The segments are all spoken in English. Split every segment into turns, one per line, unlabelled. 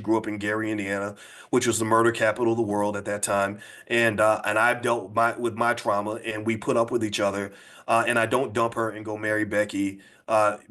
grew up in Gary, Indiana, which was the murder capital of the world at that time. And I've dealt with my trauma, and we put up with each other. And I don't dump her and go marry Becky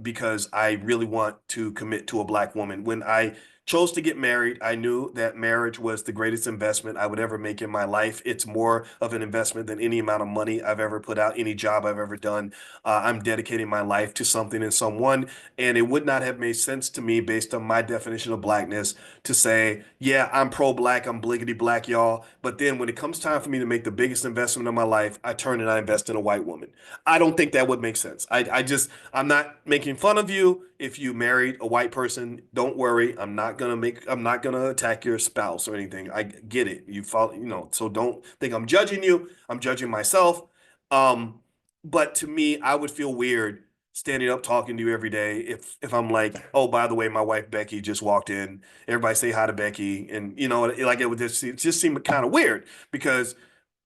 because I really want to commit to a black woman. When I chose to get married, I knew that marriage was the greatest investment I would ever make in my life. It's more of an investment than any amount of money I've ever put out, any job I've ever done. I'm dedicating my life to something and someone, and it would not have made sense to me based on my definition of blackness to say, yeah, I'm pro-black, I'm bliggity black, y'all. But then when it comes time for me to make the biggest investment of my life, I turn and I invest in a white woman. I don't think that would make sense. I'm not making fun of you if you married a white person. Don't worry. I'm not gonna attack your spouse or anything. I get it. You follow, so don't think I'm judging you. I'm judging myself. Um, but to me, I would feel weird standing up talking to you every day if I'm like, oh, by the way, my wife Becky just walked in. Everybody say hi to Becky, and like it just seem kind of weird because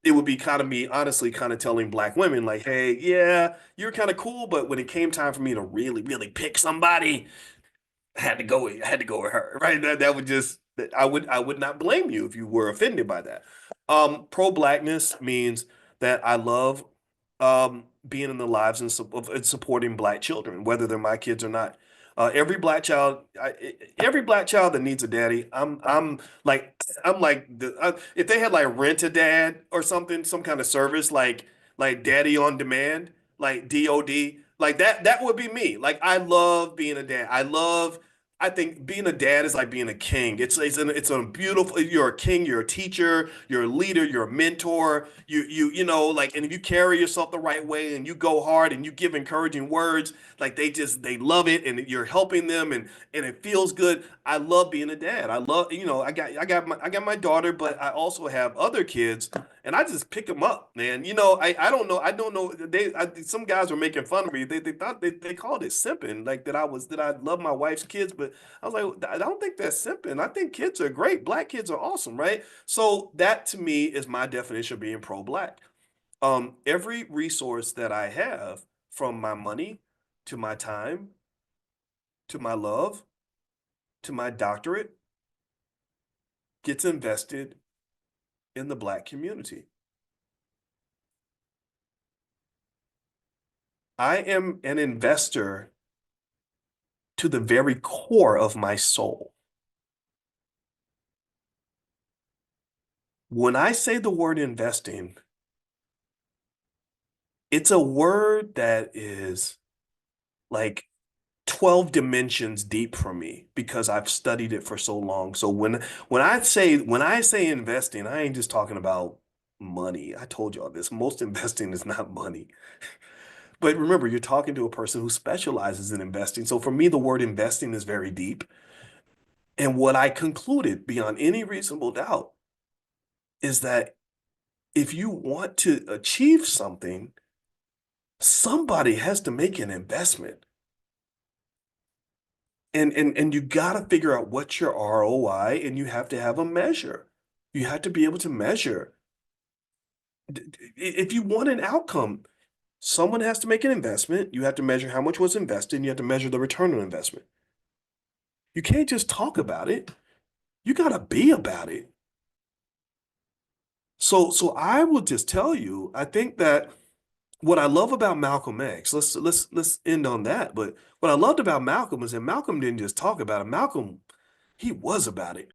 it would be kind of me honestly kind of telling black women like, hey, yeah, you're kind of cool, but when it came time for me to really, really pick somebody, I had to go with her, right? That would just I would not blame you if you were offended by that. Pro-blackness means that I love being in the lives and supporting black children, whether they're my kids or not. Every black child that needs a daddy, I'm like if they had like Rent a Dad or something, some kind of service like Daddy on Demand, like DOD, like that would be me. Like I love being a dad. I think being a dad is like being a king. It's a beautiful. You're a king. You're a teacher. You're a leader. You're a mentor. Like, and if you carry yourself the right way and you go hard and you give encouraging words, like they love it, and you're helping them, and it feels good. I love being a dad. I love I got my daughter, but I also have other kids, and I just pick them up, man. I don't know. Some guys were making fun of me. They thought they called it simping, like that I love my wife's kids, but I was like, I don't think that's simping. I think kids are great. Black kids are awesome, right? So that to me is my definition of being pro-black. Every resource that I have, from my money to my time to my love to my doctorate, gets invested in the black community. I am an investor to the very core of my soul. When I say the word investing, it's a word that is like 12 dimensions deep for me because I've studied it for so long. So when I say investing, I ain't just talking about money. I told y'all this. Most investing is not money. But remember, you're talking to a person who specializes in investing. So for me, the word investing is very deep. And what I concluded beyond any reasonable doubt is that if you want to achieve something, somebody has to make an investment. And you got to figure out what's your ROI, and you have to have a measure. You have to be able to measure. If you want an outcome, someone has to make an investment. You have to measure how much was invested, and you have to measure the return on investment. You can't just talk about it. You got to be about it. So I will just tell you, I think that what I love about Malcolm X, let's end on that. But what I loved about Malcolm is that Malcolm didn't just talk about it. Malcolm, he was about it.